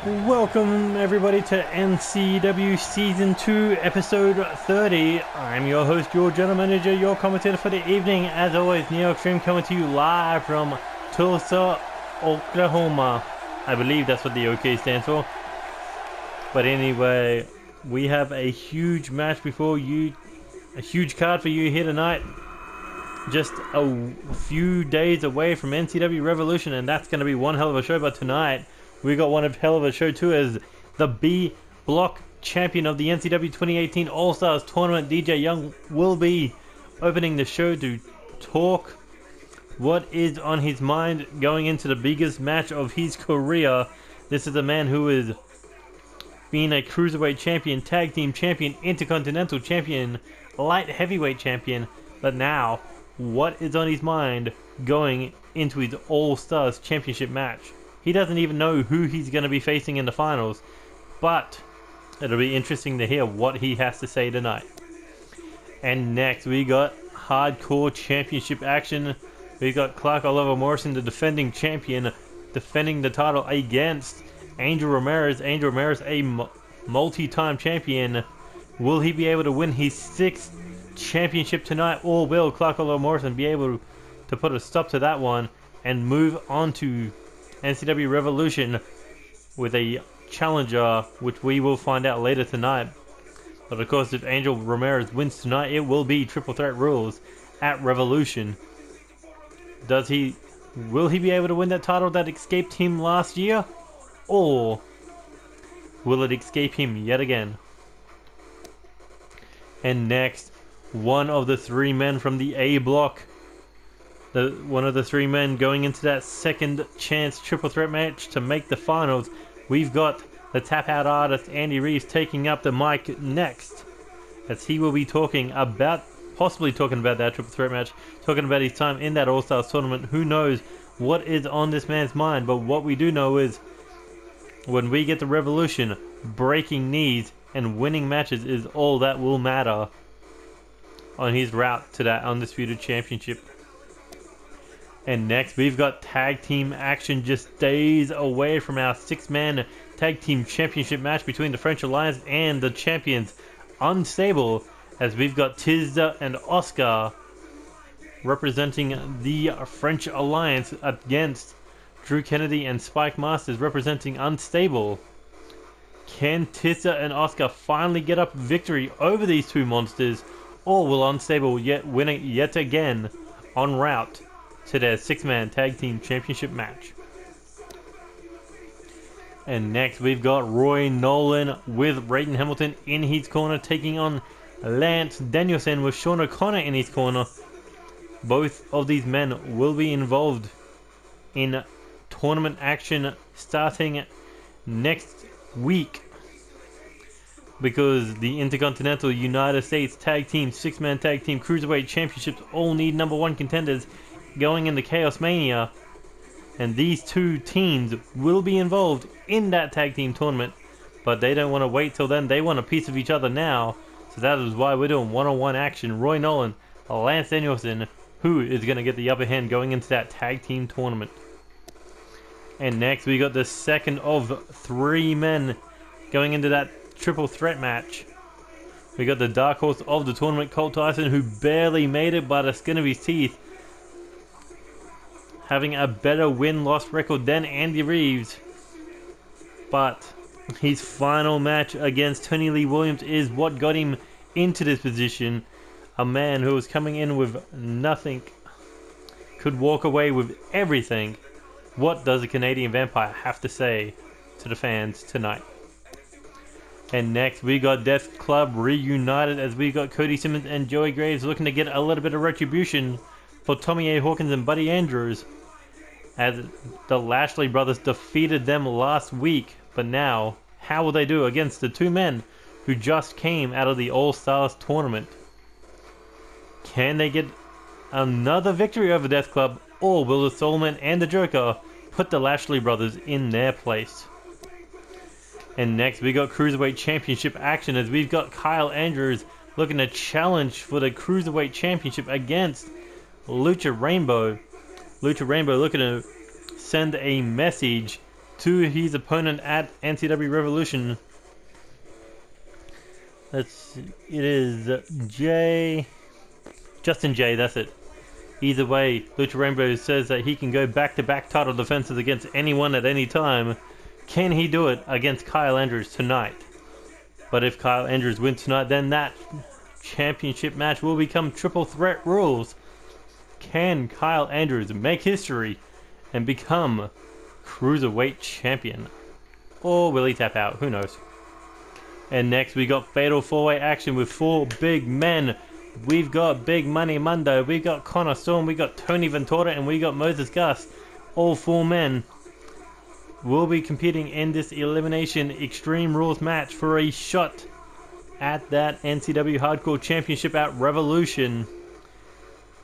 Welcome everybody to NCW Season 2 Episode 30. I'm your host, your general manager, your commentator for the evening. As always, NeoXtreme coming to you live from Tulsa, Oklahoma. I believe that's what the OK stands for. But anyway, we have a huge match before you, a huge card for you here tonight. Just a few days away from NCW Revolution, and that's going to be one hell of a show. But tonight, we got one hell of a show too, as the B Block champion of the NCW 2018 All-Stars Tournament, DJ Young, will be opening the show to talk what is on his mind going into the biggest match of his career. This is a man who has been a Cruiserweight champion, Tag Team champion, Intercontinental champion, Light Heavyweight champion, but now, what is on his mind going into his All-Stars Championship match? He doesn't even know who he's going to be facing in the finals, but it'll be interesting to hear what he has to say tonight. And next, we got Hardcore Championship action. We got Clark Oliver Morrison, the defending champion, defending the title against Angel Rameriz. Angel Rameriz, a multi-time champion. Will he be able to win his 6th championship tonight, or will Clark Oliver Morrison be able to put a stop to that one and move on to NCW Revolution with a challenger, which we will find out later tonight? But of course, if Angel Rameriz wins tonight, it will be triple threat rules at Revolution. Will he be able to win that title that escaped him last year, or will it escape him yet again? And next, one of the 3 men from the A block, one of the 3 men going into that second chance triple threat match to make the finals. We've got the tap out artist Andy Reeves taking up the mic next, as he will be possibly talking about that triple threat match, talking about his time in that All-Stars tournament. Who knows what is on this man's mind, but what we do know is when we get to Revolution, breaking knees and winning matches is all that will matter on his route to that Undisputed Championship. And next, we've got tag team action just days away from our 6-man tag team championship match between the French Alliance and the champions Unstable, as we've got Tizda and Oscar representing the French Alliance against Drew Kennedy and Spike Masters representing Unstable. Can Tizda and Oscar finally get up victory over these 2 monsters, or will Unstable win it yet again en route to their 6-man tag team championship match? And next, we've got Roy Noland with Brayden Hamilton in his corner, taking on Lance Danielson with Sean O'Connor in his corner. Both of these men will be involved in tournament action starting next week, because the Intercontinental United States Tag Team, 6-man Tag Team Cruiserweight Championships all need #1 contenders going into Chaos Mania, and these 2 teams will be involved in that tag team tournament, but they don't want to wait till then. They want a piece of each other now, so that is why we're doing one-on-one action. Roy Noland, Lance Danielson, who is going to get the upper hand going into that tag team tournament. And next, we got the second of 3 men going into that triple threat match. We got the dark horse of the tournament, Colt Tyson, who barely made it by the skin of his teeth, having a better win-loss record than Andy Reeves. But his final match against Tony Lee Williams is what got him into this position. A man who was coming in with nothing could walk away with everything. What does a Canadian Vampire have to say to the fans tonight? And next, we got Death Club reunited, as we got Cody Simmons and Joey Graves looking to get a little bit of retribution for Tommy A. Hawkins and Buddy Andrews, as the Lashley brothers defeated them last week. But now, how will they do against the 2 men who just came out of the All-Stars tournament? Can they get another victory over Death Club, or will the Soulman and the Joker put the Lashley brothers in their place? And next, we got Cruiserweight Championship action, as we've got Kyle Andrews looking to challenge for the Cruiserweight Championship against Lucha Rainbow. Lucha Rainbow looking to send a message to his opponent at NCW Revolution. It is Justin J, that's it. Either way, Lucha Rainbow says that he can go back-to-back title defenses against anyone at any time. Can he do it against Kyle Andrews tonight? But if Kyle Andrews wins tonight, then that championship match will become triple threat rules. Can Kyle Andrews make history and become Cruiserweight champion? Or will he tap out? Who knows? And next we got Fatal 4-Way action with 4 big men. We've got Big Money Mundo, we've got Connor Storm, we got Tony Ventura, and we got Moses Gus. All 4 men will be competing in this Elimination Extreme Rules match for a shot at that NCW Hardcore Championship at Revolution.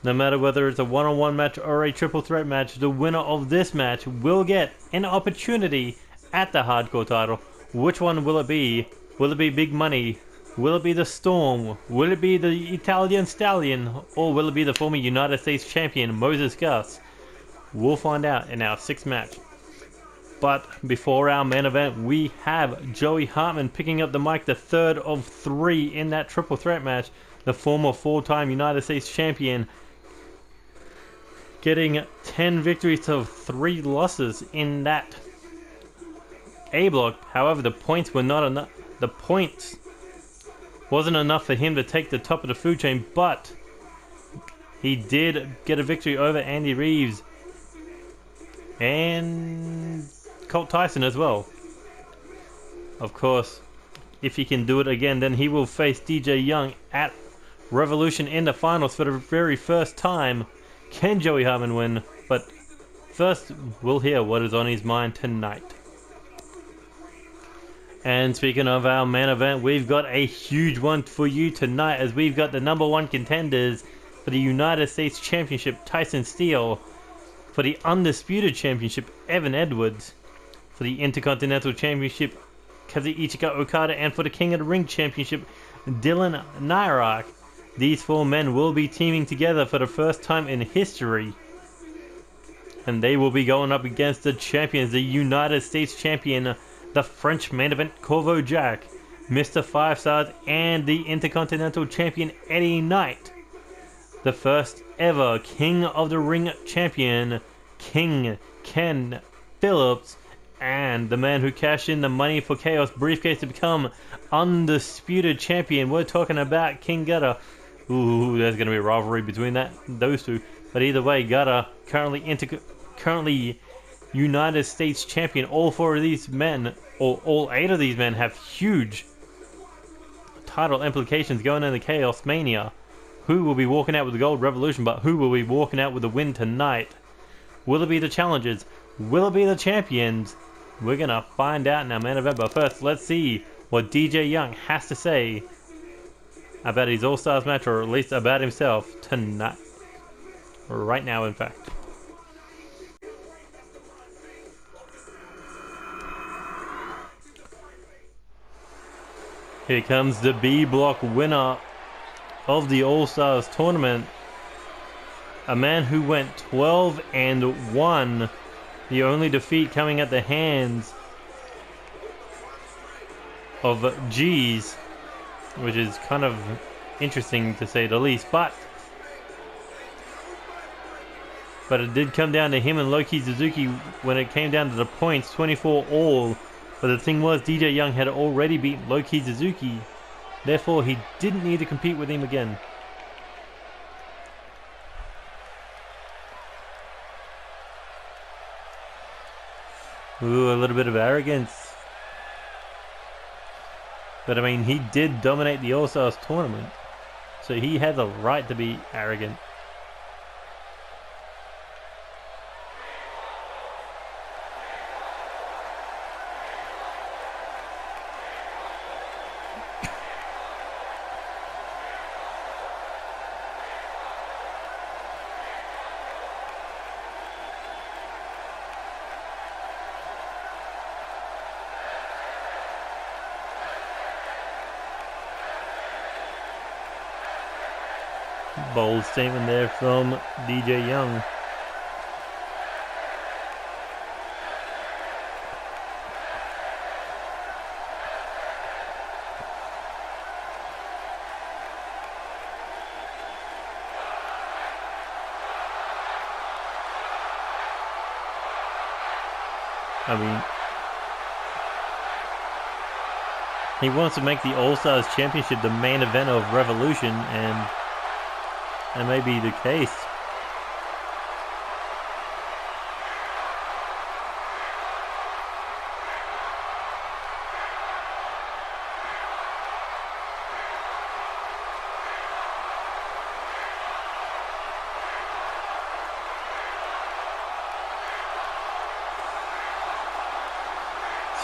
No matter whether it's a one-on-one match or a triple threat match, the winner of this match will get an opportunity at the Hardcore title. Which one will it be? Will it be Big Money? Will it be the Storm? Will it be the Italian Stallion? Or will it be the former United States Champion, Moses Gus? We'll find out in our 6th match. But before our main event, we have Joey Hartman picking up the mic, the 3rd of 3 in that triple threat match. The former 4-time United States Champion getting 10 victories to 3 losses in that A block. However, the points were not enough. The points wasn't enough for him to take the top of the food chain, but he did get a victory over Andy Reeves and Colt Tyson as well. Of course, if he can do it again, then he will face DJ Young at Revolution in the finals for the very first time. Can Joey Hartman win? But first, we'll hear what is on his mind tonight. And speaking of our main event, we've got a huge one for you tonight, as we've got the #1 contenders for the United States Championship, Tyson Steele, for the Undisputed Championship, Evan Edwards, for the Intercontinental Championship, Kazuchika Okada, and for the King of the Ring Championship, Dylan Neirch. These 4 men will be teaming together for the first time in history, and they will be going up against the champions, the United States Champion, the French main event Corvo Jack, Mr. 5 Stars, and the Intercontinental Champion Eddie Knight. The first ever King of the Ring Champion, King Ken Phillips, and the man who cashed in the Money for Chaos briefcase to become Undisputed Champion. We're talking about King Gutta. Ooh, there's going to be a rivalry between those two. But either way, Gutta currently United States Champion. All 4 of these men, or all 8 of these men, have huge title implications going into Chaos Mania. Who will be walking out with the Gold Revolution, but who will be walking out with the win tonight? Will it be the challengers? Will it be the champions? We're going to find out in our main event, but first, let's see what DJ Young has to say about his All-Stars match, or at least about himself tonight. Right now, in fact. Here comes the B block winner of the All-Stars tournament. A man who went 12-1. The only defeat coming at the hands of G's, which is kind of interesting to say the least, but it did come down to him and Loki Suzuki when it came down to the points, 24 all. But the thing was, DJ Young had already beaten Loki Suzuki, therefore he didn't need to compete with him again. Ooh, a little bit of arrogance. But I mean, he did dominate the All-Stars tournament, so he had the right to be arrogant. Bold statement there from DJ Young. I mean, he wants to make the All-Stars Championship the main event of Revolution, and that may be the case.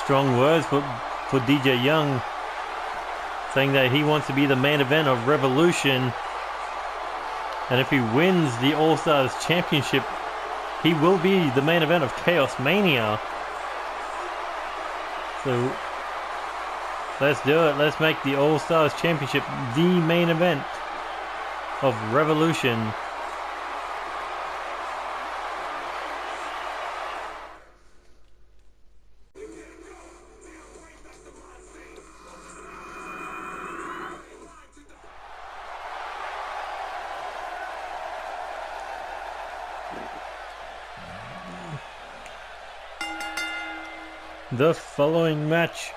Strong words for DJ Young, saying that he wants to be the main event of Revolution, and if he wins the All-Stars Championship, he will be the main event of Chaos Mania. So let's do it. Let's make the All-Stars Championship the main event of Revolution. The following match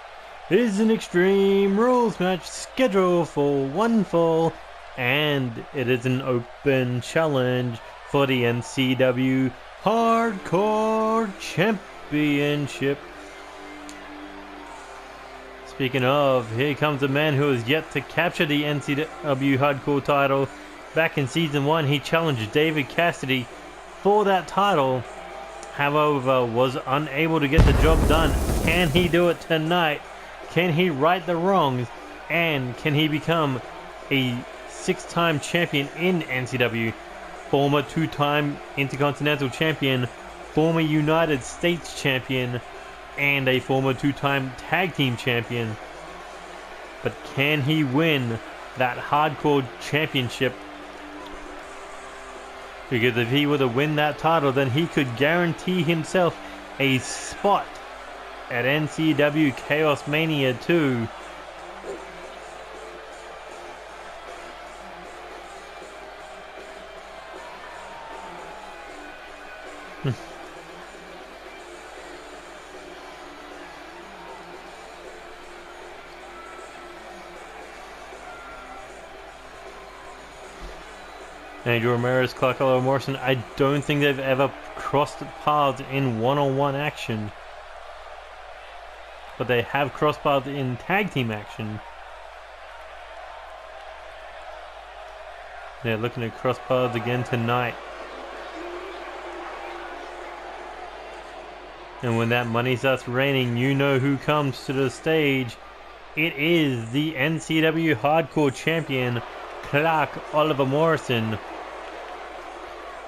is an Extreme Rules match scheduled for one fall, and it is an open challenge for the NCW Hardcore Championship. Speaking of, here comes a man who has yet to capture the NCW Hardcore title. Back in Season 1, he challenged David Cassidy for that title. However, was unable to get the job done. Can he do it tonight? Can he right the wrongs? And can he become a 6-time champion in NCW? Former 2-time Intercontinental champion, former United States champion, and a former 2-time tag team champion. But can he win that Hardcore Championship? Because if he were to win that title, then he could guarantee himself a spot at NCW Chaos Mania 2. Angel Rameriz, Clark Morrison, I don't think they've ever crossed paths in one-on-one action. But they have crossed paths in tag team action. They're looking to cross paths again tonight. And when that money starts raining, you know who comes to the stage. It is the NCW Hardcore Champion, Clark Oliver Morrison.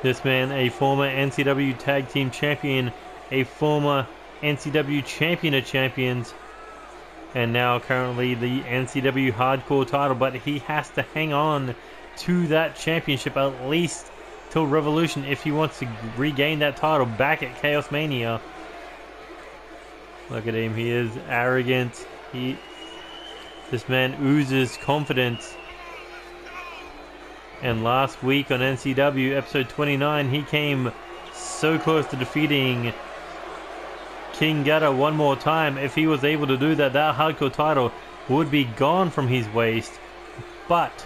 This man, a former NCW Tag Team Champion, a former NCW Champion of Champions, and now currently the NCW Hardcore title, but he has to hang on to that championship at least till Revolution if he wants to regain that title back at Chaos Mania. Look at him, he is arrogant. This man oozes confidence. And last week on NCW episode 29, he came so close to defeating King Gutta one more time. If he was able to do that, that Hardcore title would be gone from his waist. But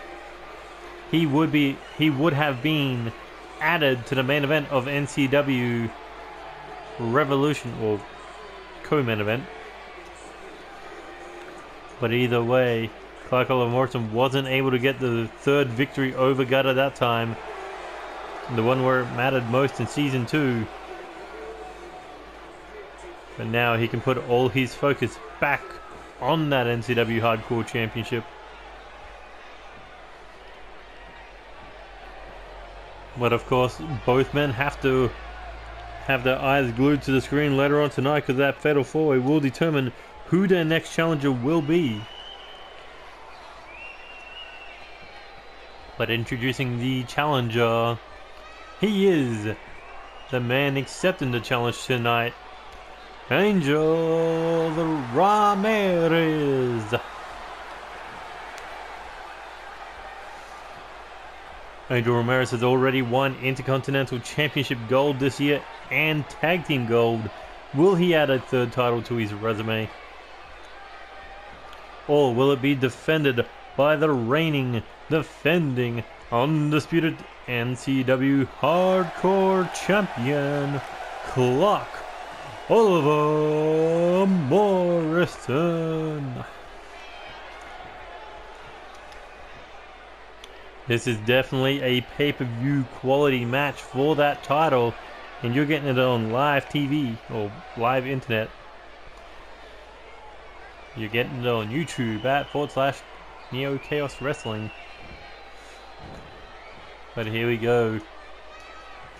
he would have been added to the main event of NCW Revolution, or co-main event. But either way, Clark Oliver Morrison wasn't able to get the third victory over Gutta that time. The one where it mattered most in Season 2. But now he can put all his focus back on that NCW Hardcore Championship. But of course, both men have to have their eyes glued to the screen later on tonight, because that Fatal 4-Way will determine who their next challenger will be. But introducing the challenger, he is the man accepting the challenge tonight, Angel Rameriz. Angel Rameriz has already won Intercontinental Championship Gold this year and Tag Team Gold Will he add a third title to his resume? Or will it be defended by the reigning, defending, undisputed NCW Hardcore Champion, Clock Oliver Morrison? This is definitely a pay-per-view quality match for that title, and you're getting it on live TV or live internet. You're getting it on YouTube at /Neo Chaos Wrestling. But here we go.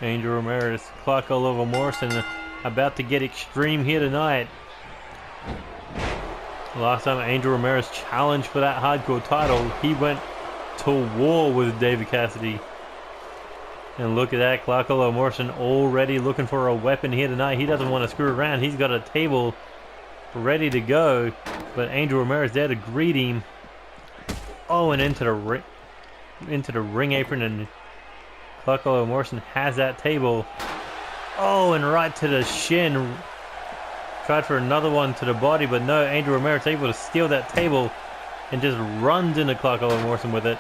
Angel Rameriz, Clark Oliver Morrison about to get extreme here tonight. Last time Angel Rameriz challenged for that hardcore title, he went to war with David Cassidy. And look at that, Clark Oliver Morrison already looking for a weapon here tonight. He doesn't want to screw around. He's got a table ready to go. But Angel Rameriz there to greet him. Oh, and into the ring apron, and Clark Oliver Morrison has that table. Oh, and right to the shin. Tried for another one to the body, but no, Angel Rameriz able to steal that table and just runs into Clark Oliver Morrison with it.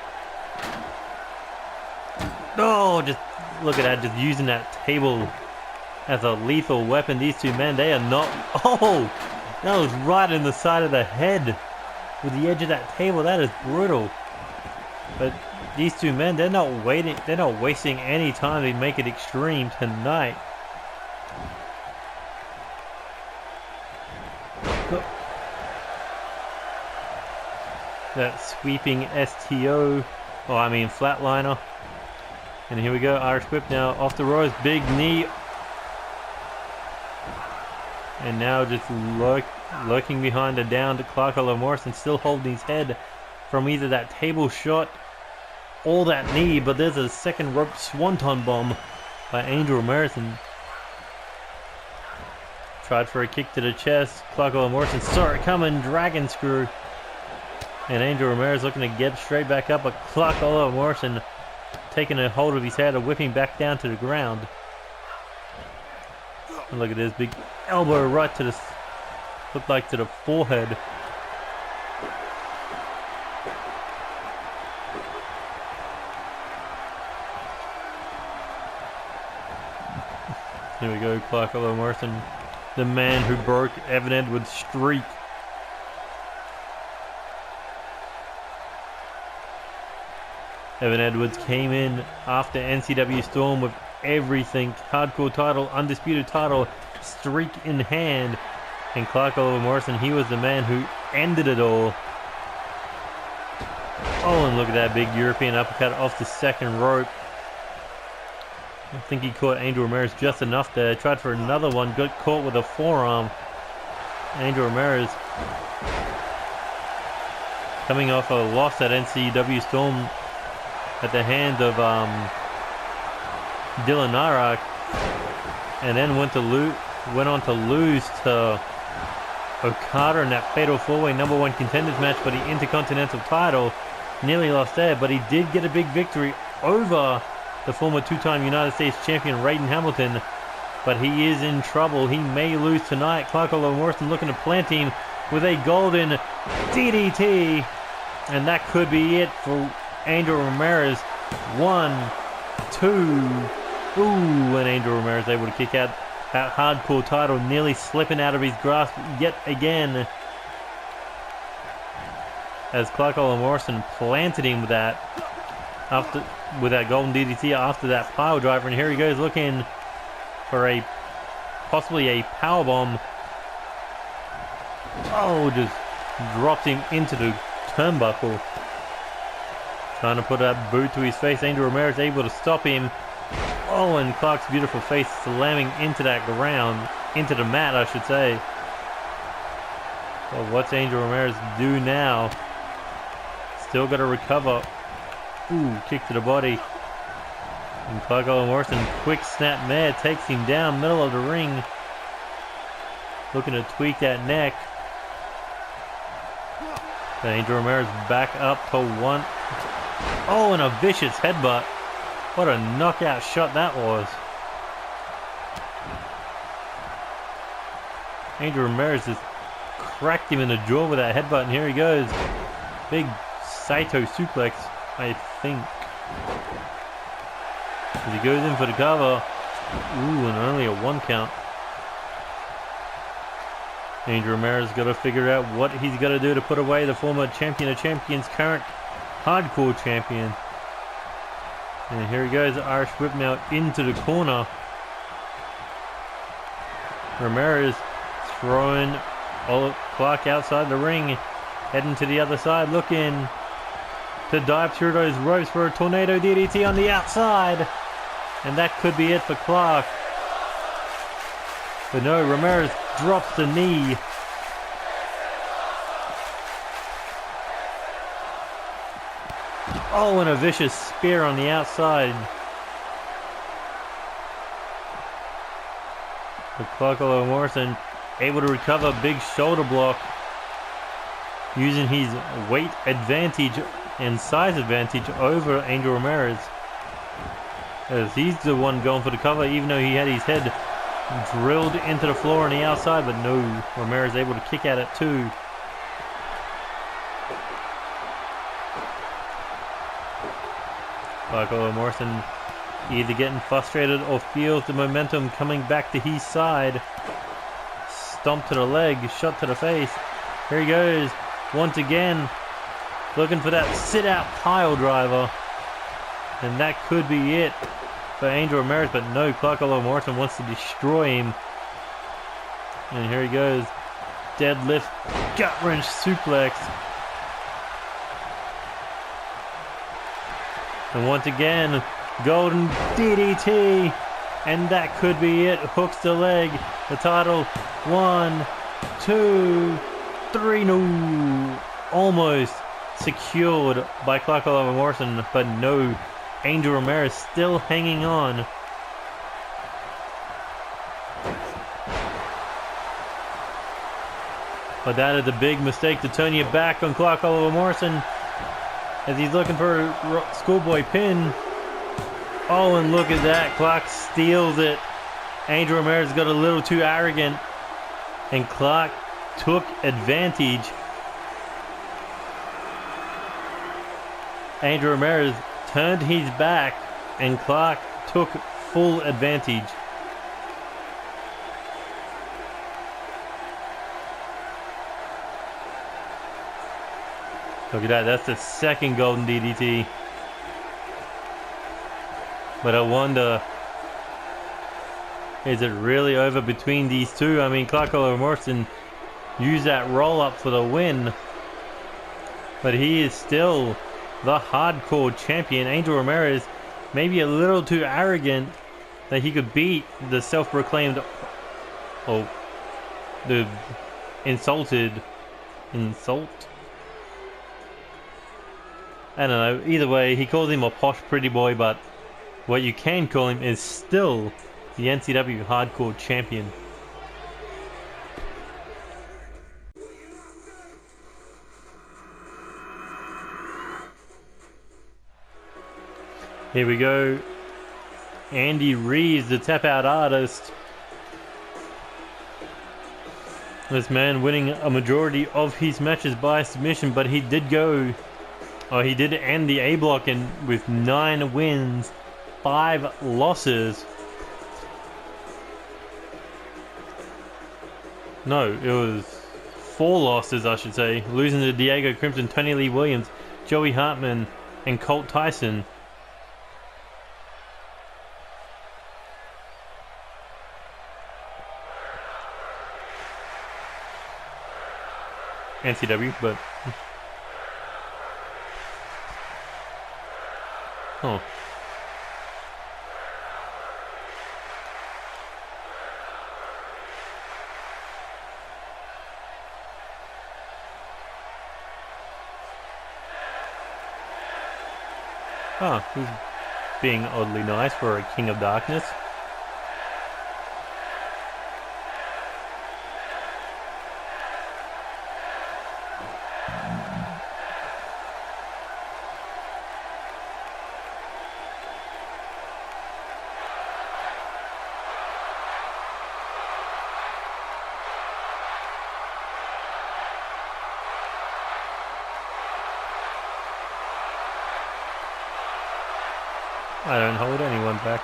Oh, just look at that, just using that table as a lethal weapon. These two men, they are not... Oh, that was right in the side of the head with the edge of that table. That is brutal. But these two men, they're not wasting any time to make it extreme tonight. That sweeping STO, flatliner. And here we go, Irish whip now off the ropes, big knee. And now just lurking behind the down to Clark Oliver Morrison, still holding his head from either that table shot or that knee. But there's a second rope swanton bomb by Angel Rameriz. Tried for a kick to the chest. Clark Oliver Morrison saw it coming, dragon screw. And Angel Rameriz looking to get straight back up, but Clark Oliver Morrison taking a hold of his head and whipping back down to the ground. And look at this big elbow right to the, looked like to the forehead. Here we go, Clark Oliver Morrison, the man who broke Evan Edwards' streak. Evan Edwards came in after NCW Storm with everything, hardcore title, undisputed title, streak in hand. And Clark Oliver Morrison, he was the man who ended it all. Oh, and look at that big European uppercut off the second rope. I think he caught Angel Rameriz just enough there. Tried for another one, got caught with a forearm. Angel Rameriz coming off a loss at NCW Storm at the hand of Dylan Neirch, and then went on to lose to Okada in that fatal four-way #1 contenders match for the Intercontinental title. Nearly lost there, but he did get a big victory over the former two-time United States champion Raiden Hamilton. But he is in trouble. He may lose tonight. Clark Oliver Morrison looking to plant him with a golden DDT, and that could be it for Angel Rameriz. 1, 2. Ooh, and Angel Rameriz able to kick out that hardcore title, nearly slipping out of his grasp yet again. As Clark Oliver Morrison planted him with that golden DDT after that pile driver, and here he goes looking for possibly a power bomb. Oh, just dropped him into the turnbuckle. Trying to put that boot to his face. Angel Rameriz able to stop him. Oh, and Clark's beautiful face slamming into that ground, into the mat, I should say. Well, what's Angel Rameriz do now? Still got to recover. Ooh, kick to the body. And Clark Oliver Morrison, quick snap there, takes him down, middle of the ring. Looking to tweak that neck. Then Angel Rameriz back up to one. Oh, and a vicious headbutt. What a knockout shot that was. Angel Rameriz just cracked him in the jaw with that headbutt, and here he goes. Big Saito suplex, I think. As he goes in for the cover. Ooh, and only a 1 count. Angel Rameriz got to figure out what he's got to do to put away the former champion of champions, current hardcore champion. And here he goes, Irish whip now into the corner. Rameriz throwing Clark outside the ring, heading to the other side, looking to dive through those ropes for a tornado DDT on the outside. And that could be it for Clark. But no, Rameriz drops the knee. Oh, and a vicious spear on the outside. But Clark or Morrison able to recover, big shoulder block. Using his weight advantage and size advantage over Angel Rameriz. As he's the one going for the cover, even though he had his head drilled into the floor on the outside, but no, Rameriz able to kick at it too. Clark Morrison either getting frustrated or feels the momentum coming back to his side. Stomp to the leg, shot to the face. Here he goes, once again, looking for that sit-out pile driver. And that could be it for Angel Rameriz, but no, Clark Morrison wants to destroy him. And here he goes, deadlift, gut-wrench suplex. And once again, golden DDT. And that could be it, hooks the leg, the title, 1, 2, 3, no, almost secured by Clark Morrison, but no, Angel Rameriz still hanging on. But that is a big mistake to turn your back on Clark Morrison as he's looking for a schoolboy pin. Oh, and look at that, Clark steals it. Angel Rameriz got a little too arrogant and Clark took advantage. Angel Rameriz turned his back and Clark took full advantage. Look at that, that's the second golden DDT. But I wonder, is it really over between these two? I mean, Clark Morrison used that roll up for the win, but he is still the hardcore champion. Angel Rameriz maybe a little too arrogant that he could beat the self-proclaimed, the insult. I don't know, either way, he calls him a posh pretty boy, but what you can call him is still the NCW hardcore champion. Here we go. Andy Reeves, the tap out artist. This man winning a majority of his matches by submission, but he did end the A block with 9 wins, 5 losses. No, it was 4 losses, I should say. Losing to Diego Crimson, Tony Lee Williams, Joey Hartman, and Colt Tyson. NCW, but... oh. Oh, he's being oddly nice for a King of Darkness. I don't hold anyone back.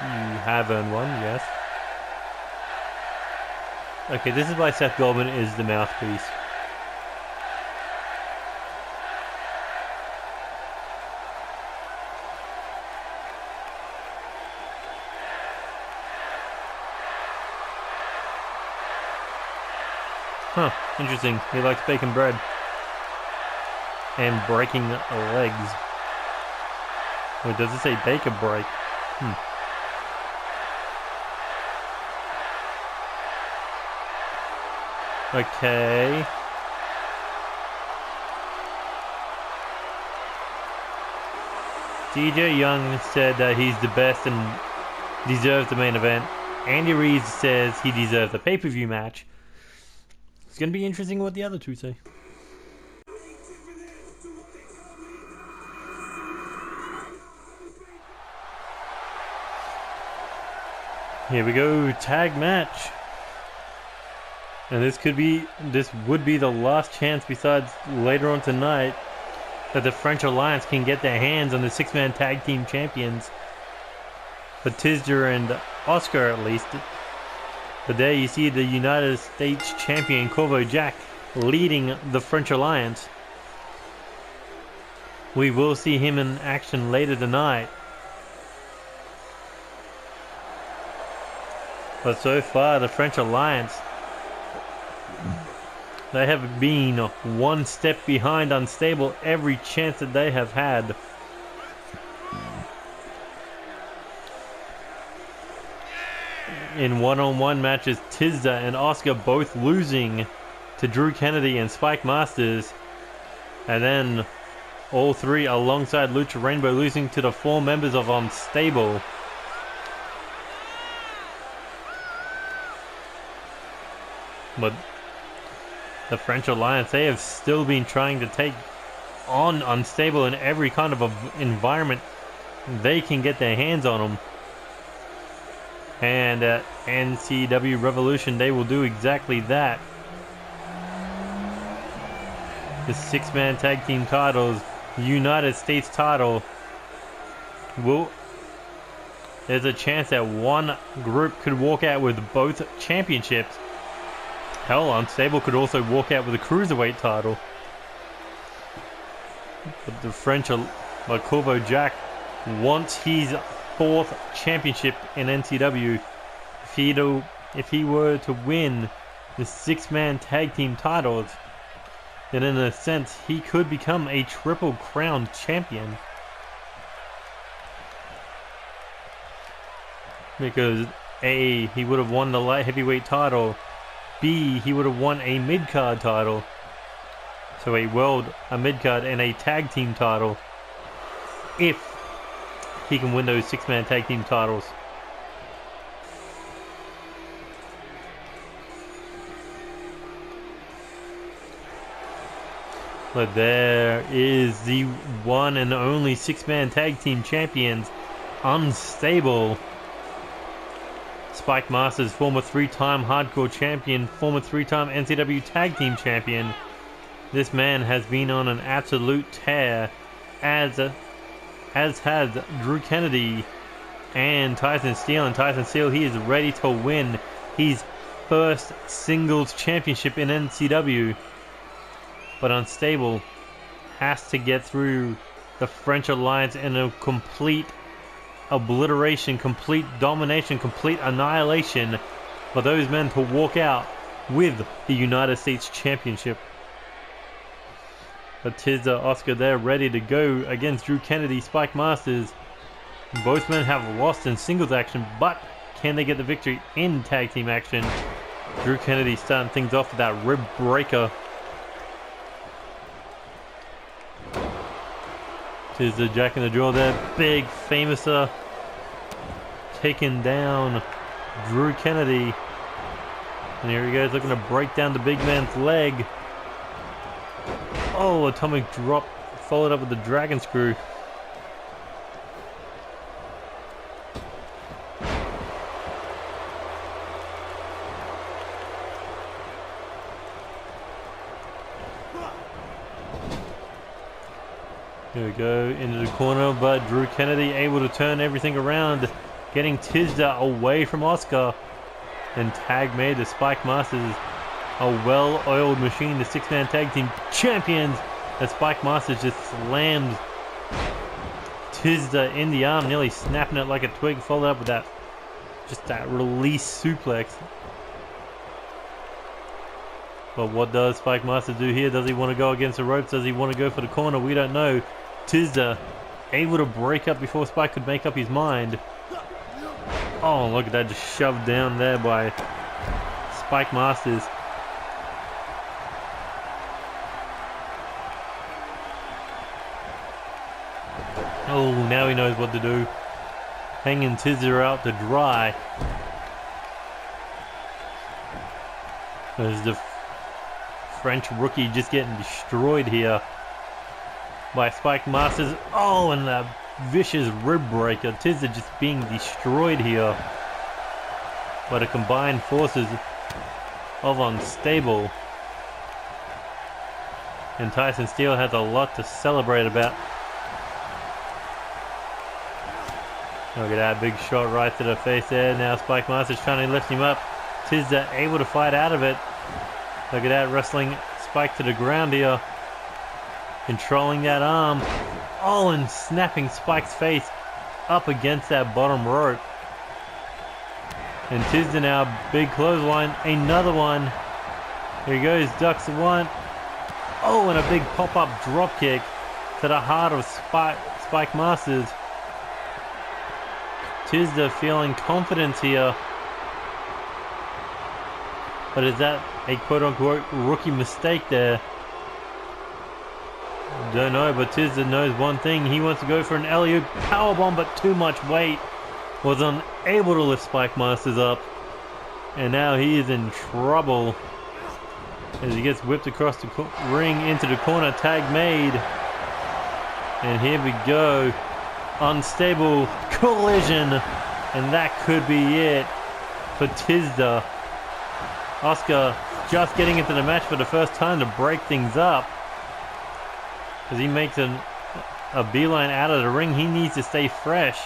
You have earned one, yes. Okay, this is why Seth Goldman is the mouthpiece. Huh, interesting. He likes baking bread. And breaking legs. Wait, does it say bake or break? Okay. DJ Young said that he's the best and deserves the main event. Andy Reid says he deserves the pay-per-view match. It's going to be interesting what the other two say. Here we go, tag match. And this would be the last chance besides later on tonight that the French Alliance can get their hands on the 6-man tag team champions. For Tizda and Oscar at least. But there you see the United States champion Corvo Jack leading the French Alliance. We will see him in action later tonight. But so far the French Alliance, they have been one step behind Unstable every chance that they have had. In one-on-one matches, Tizda and Oscar both losing to Drew Kennedy and Spike Masters. And then all three alongside Lucha Rainbow losing to the 4 members of Unstable. But the French Alliance, they have still been trying to take on Unstable in every kind of environment they can get their hands on them. And at NCW Revolution, they will do exactly that. The 6-man tag team titles, United States title, there's a chance that one group could walk out with both championships. Hell, Unstable could also walk out with a Cruiserweight title. But the French, like Corvo Jack, wants his 4th championship in NCW. If he were to win the 6-man tag team titles, then in a sense he could become a Triple Crown champion. Because A, he would have won the light heavyweight title. B, he would have won a mid-card title. So a mid-card and a tag team title. If he can win those 6-man tag team titles. But there is the one and only 6-man tag team champions, Unstable. Spike Masters, former 3-time hardcore champion, former 3-time NCW tag team champion. This man has been on an absolute tear, as has Drew Kennedy and Tyson Steele. And Tyson Steele, he is ready to win his first singles championship in NCW. But Unstable has to get through the French Alliance in a complete obliteration, complete domination, complete annihilation for those men to walk out with the United States Championship. But Tizda, Oscar, they're ready to go against Drew Kennedy, Spike Masters. Both men have lost in singles action, but can they get the victory in tag team action? Drew Kennedy starting things off with that rib breaker. Tizda Jack in the jaw there. Big Famouser taking down Drew Kennedy. And here he goes, looking to break down the big man's leg. Oh, atomic drop followed up with the dragon screw. Here we go into the corner, but Drew Kennedy able to turn everything around, getting Tizda away from Oscar. And tag made the Spike Masters, a well-oiled machine, the six-man tag team champions. The Spike Masters just slammed Tizda in the arm, nearly snapping it like a twig, followed up with that release suplex. But what does Spike Master do here? Does he want to go against the ropes? Does he want to go for the corner? We don't know. Tizda able to break up before Spike could make up his mind. Oh, look at that, just shoved down there by Spike Masters. Oh, now he knows what to do. Hanging Tizda out to dry. There's the French rookie just getting destroyed here by Spike Masters. Oh, and a vicious rib breaker. Tizda just being destroyed here by the combined forces of Unstable. And Tyson Steele has a lot to celebrate about. Look at that big shot right to the face there. Now Spike Masters trying to lift him up. Tizda able to fight out of it. Look at that, wrestling Spike to the ground here. Controlling that arm. Oh, and snapping Spike's face up against that bottom rope. And Tizda now, big clothesline, another one. Here he goes, ducks the one. Oh, and a big pop-up drop kick to the heart of Spike Masters. Tizda feeling confidence here. But is that a quote-unquote rookie mistake there? Don't know, but Tizda knows one thing. He wants to go for an alley-oop powerbomb, but too much weight. Was unable to lift Spike Masters up. And now he is in trouble as he gets whipped across the ring into the corner. Tag made. And here we go. Unstable collision. And that could be it for Tizda. Oscar just getting into the match for the first time to break things up. As he makes a beeline out of the ring, he needs to stay fresh.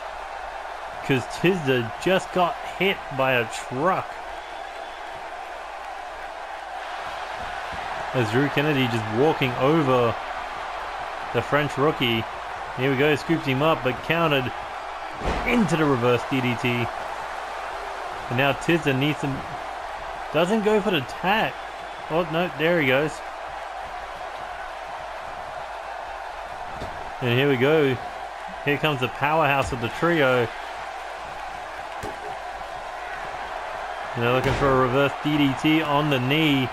Because Tizda just got hit by a truck. As Drew Kennedy just walking over the French rookie. Here we go, scoops him up, but countered into the reverse DDT. And now Tizda needs some... Doesn't go for the tag. Oh, no, there he goes. And here we go. Here comes the powerhouse of the trio. And they're looking for a reverse DDT on the knee.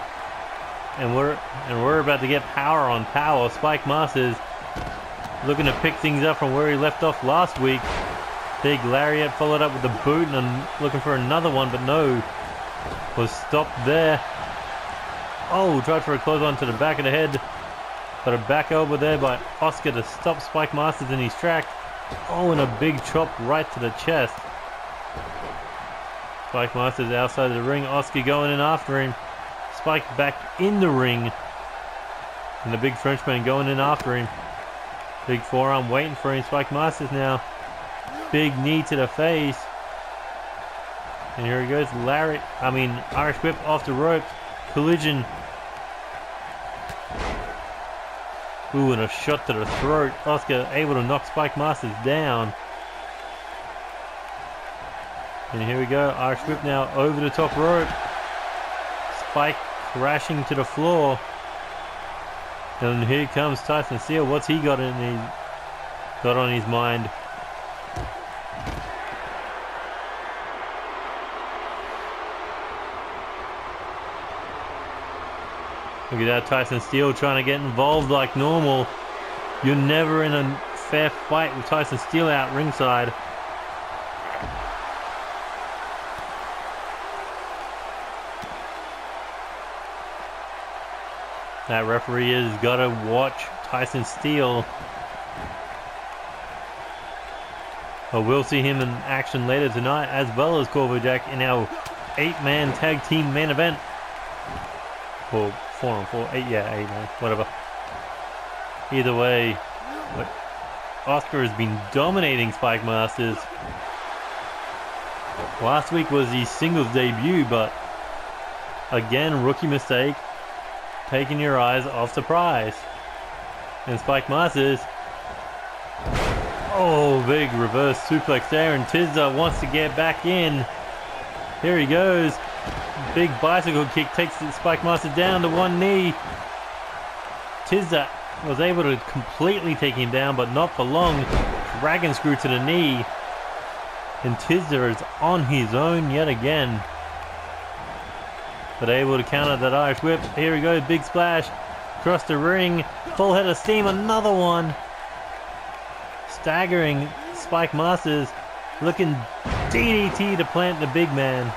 And we're about to get power on power. Spike Masters looking to pick things up from where he left off last week. Big lariat followed up with the boot, and looking for another one, but no. Was stopped there. Oh, tried for a clothesline to the back of the head. But a back elbow there by Oscar to stop Spike Masters in his track. Oh, and a big chop right to the chest. Spike Masters outside the ring. Oscar going in after him. Spike back in the ring. And the big Frenchman going in after him. Big forearm waiting for him. Spike Masters now. Big knee to the face. And here he goes. Irish whip off the rope. Collision. Ooh, and a shot to the throat. Oscar able to knock Spike Masters down. And here we go. Irish whip now over the top rope. Spike crashing to the floor. And here comes Tyson Steele. What's he got on his mind? Look at that, Tyson Steele trying to get involved like normal. You're never in a fair fight with Tyson Steele out ringside. That referee has got to watch Tyson Steele. But we'll see him in action later tonight, as well as Corvo Jack in our 8-man tag team main event. Or 4 on 4, 8, yeah, 8 man, whatever. Either way, Oscar has been dominating Spike Masters. Last week was his singles debut, but again, rookie mistake, taking your eyes off the prize. And Spike Masters, oh, big reverse suplex there, and Tizda wants to get back in. Here he goes. Big bicycle kick takes Spike Masters down to one knee. Tizda was able to completely take him down, but not for long. Dragon screw to the knee. And Tizda is on his own yet again. But able to counter that Irish whip. Here we go, big splash. Across the ring. Full head of steam, another one. Staggering Spike Masters. Looking DDT to plant the big man.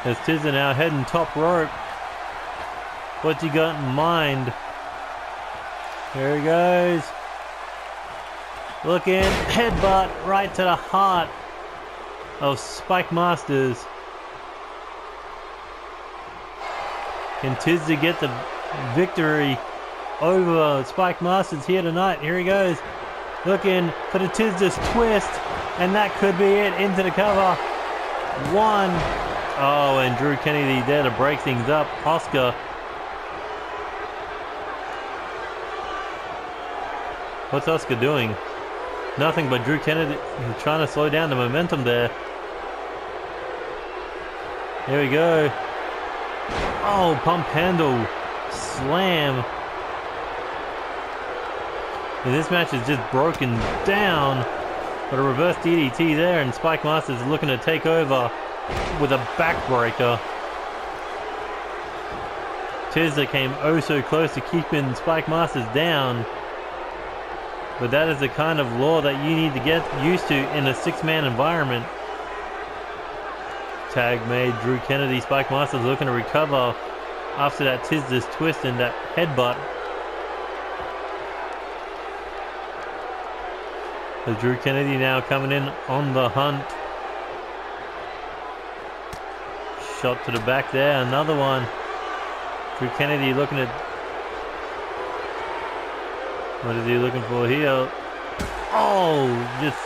As Tizda now heading top rope. What's he got in mind? Here he goes. Looking, headbutt right to the heart of Spike Masters. Can Tizda get the victory over Spike Masters here tonight? Here he goes. Looking for the Tizda's twist. And that could be it. Into the cover. One. Oh, and Drew Kennedy there to break things up. Oscar. What's Oscar doing? Nothing but Drew Kennedy trying to slow down the momentum there. Here we go. Oh, pump handle. Slam. And this match is just broken down. But a reverse DDT there, and Spike Masters is looking to take over with a backbreaker. Tizda came oh so close to keeping Spike Masters down. But that is the kind of law that you need to get used to in a six-man environment. Tag made. Drew Kennedy. Spike Masters looking to recover after that Tizda's twist and that headbutt. So Drew Kennedy now coming in on the hunt. Shot to the back there. Another one. Drew Kennedy looking at... What is he looking for here? Oh, just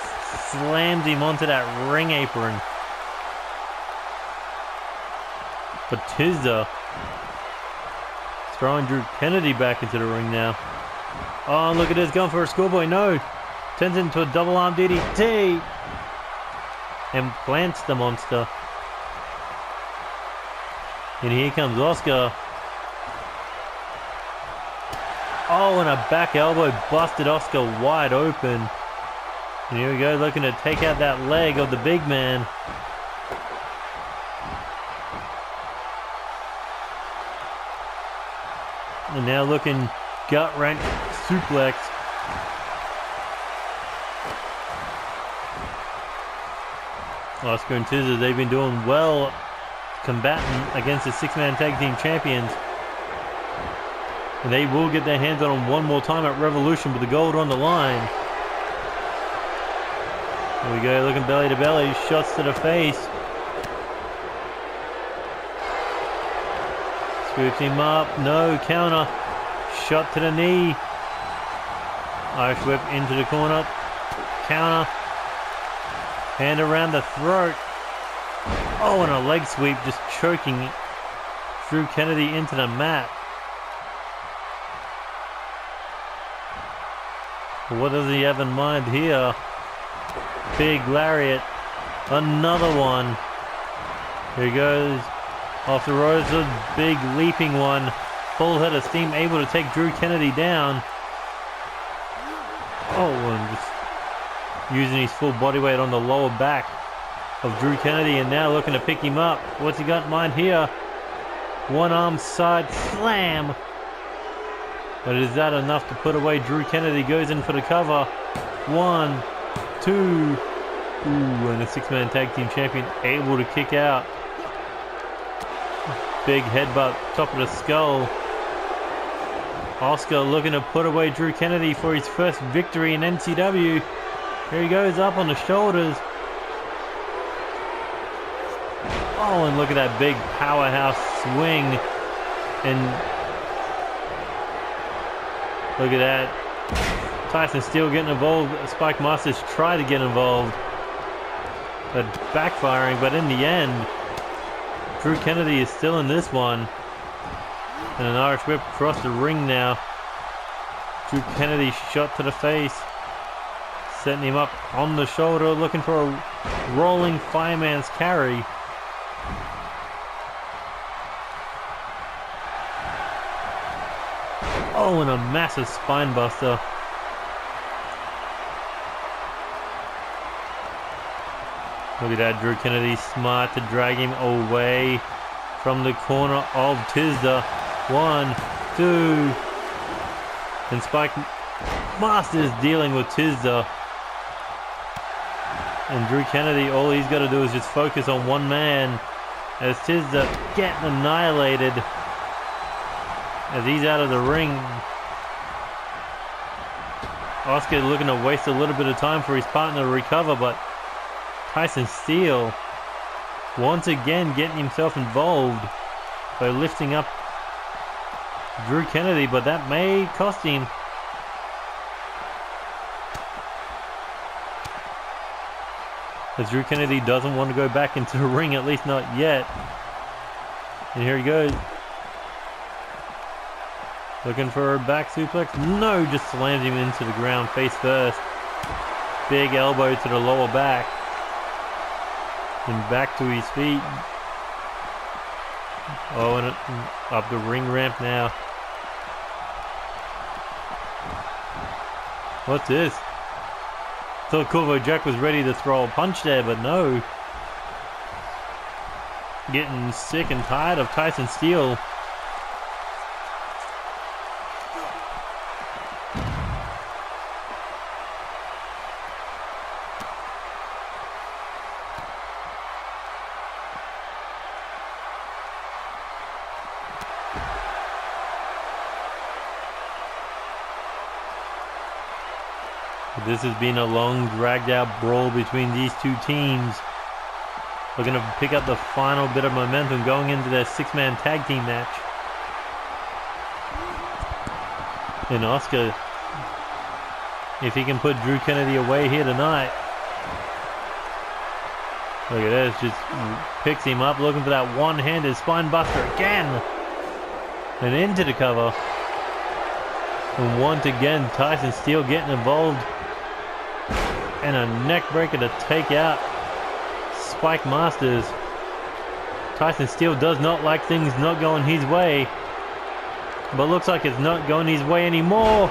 slams him onto that ring apron. But Tizda throwing Drew Kennedy back into the ring now. Oh, look at this, going for a schoolboy. No. Turns into a double arm DDT. And plants the monster. And here comes Oscar. Oh, and a back elbow busted Oscar wide open. And here we go, looking to take out that leg of the big man. And now looking gut-wrench suplex. Oscar and Tizda, they've been doing well combating against the six-man tag team champions. And they will get their hands on him one more time at Revolution with the gold on the line. Here we go, looking belly to belly, shots to the face. Scoops him up, no, counter. Shot to the knee. Irish whip into the corner. Counter. Hand around the throat. Oh, and a leg sweep just choking Drew Kennedy into the mat. What does he have in mind here? Big lariat. Another one. Here he goes. Off the ropes, a big leaping one. Full head of steam, able to take Drew Kennedy down. Oh, and just using his full body weight on the lower back of Drew Kennedy, and now looking to pick him up. What's he got in mind here? One arm side slam. But is that enough to put away Drew Kennedy? Goes in for the cover. 1, 2. Ooh, and the six-man tag team champion able to kick out. Big headbutt, top of the skull. Oscar looking to put away Drew Kennedy for his first victory in NCW. Here he goes, up on the shoulders. Oh, and look at that big powerhouse swing. And Look at that. Tyson still getting involved. Spike Masters try to get involved, but backfiring. But in the end, Drew Kennedy is still in this one. And an Irish whip across the ring now. Drew Kennedy shot to the face. Setting him up on the shoulder, looking for a rolling fireman's carry. Oh, and a massive spine buster. Look at that, Drew Kennedy smart to drag him away from the corner of Tizda. 1, 2. And Spike Masters dealing with Tizda. And Drew Kennedy, all he's got to do is just focus on one man as Tizda getting annihilated as he's out of the ring. Oscar looking to waste a little bit of time for his partner to recover, but Tyson Steele once again getting himself involved by lifting up Drew Kennedy, but that may cost him. As Drew Kennedy doesn't want to go back into the ring, at least not yet. And here he goes. Looking for a back suplex. No, just slams him into the ground face first. Big elbow to the lower back. And back to his feet. Oh, and up the ring ramp now. What's this? Thought Corvo Jack was ready to throw a punch there, but no. Getting sick and tired of Tyson Steele. This has been a long, dragged-out brawl between these two teams. Looking to pick up the final bit of momentum going into their six-man tag team match. And Oscar, if he can put Drew Kennedy away here tonight. Look at this, just picks him up, looking for that one-handed spine buster again. And into the cover. And once again, Tyson Steele getting involved. And a neck breaker to take out Spike Masters. Tyson Steele does not like things not going his way, but looks like it's not going his way anymore.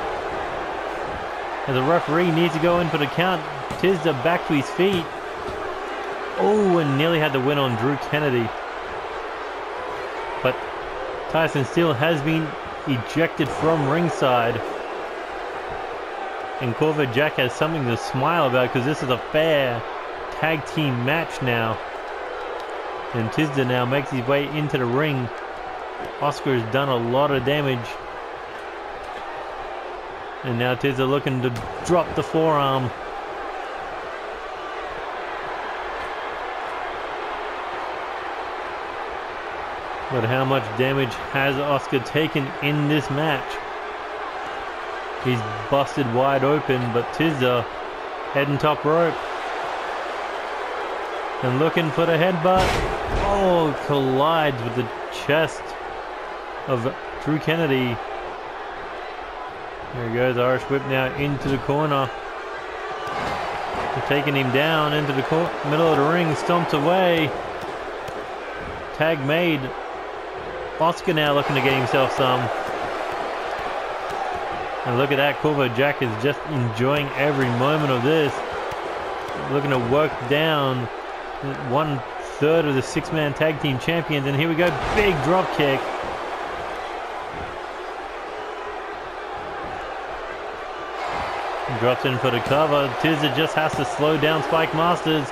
And the referee needs to go in for the count. Tizda back to his feet. Oh, and nearly had the win on Drew Kennedy. But Tyson Steele has been ejected from ringside. And Corvo Jack has something to smile about because this is a fair tag team match now. And Tizda now makes his way into the ring. Oscar has done a lot of damage. And now Tizda looking to drop the forearm. But how much damage has Oscar taken in this match? He's busted wide open, but Tizda heading top rope. And looking for the headbutt. Oh, collides with the chest of Drew Kennedy. There he goes, Irish whip now into the corner. They're taking him down into the middle of the ring, stomps away. Tag made. Oscar now looking to get himself some. And look at that, Corvo Jack is just enjoying every moment of this. Looking to work down 1/3 of the six-man tag team champions. And here we go, big drop kick. Drops in for the cover. Tizda just has to slow down Spike Masters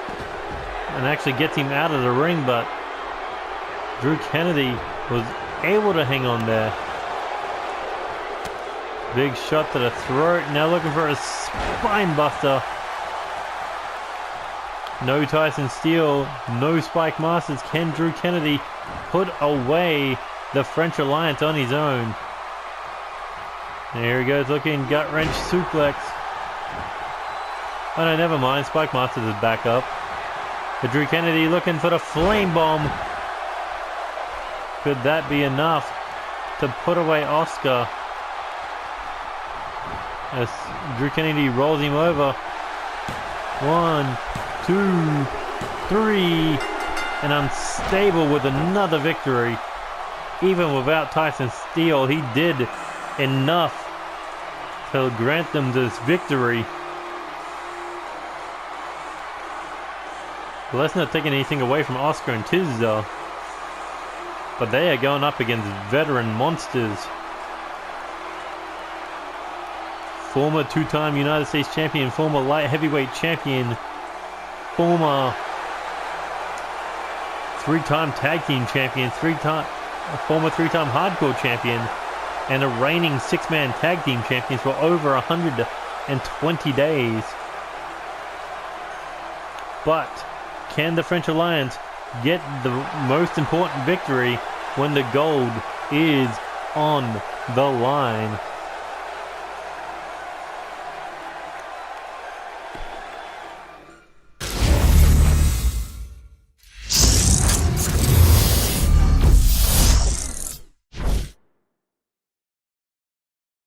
and actually gets him out of the ring, but Drew Kennedy was able to hang on there. Big shot to the throat. Now looking for a spine buster. No Tyson Steele, no Spike Masters. Can Drew Kennedy put away the French Alliance on his own? Here he goes, looking gut wrench suplex. Oh no, never mind. Spike Masters is back up. But Drew Kennedy looking for the flame bomb. Could that be enough to put away Oscar? As Drew Kennedy rolls him over. 1, 2, 3. And unstable with another victory. Even without Tyson's steal, he did enough to grant them this victory. Let's not take anything away from Oscar and Tizda. But they are going up against veteran monsters. Former two-time United States champion, former light heavyweight champion, former three-time tag team champion, former three-time hardcore champion, and a reigning six-man tag team champions for over 120 days. But can the French Alliance get the most important victory when the gold is on the line?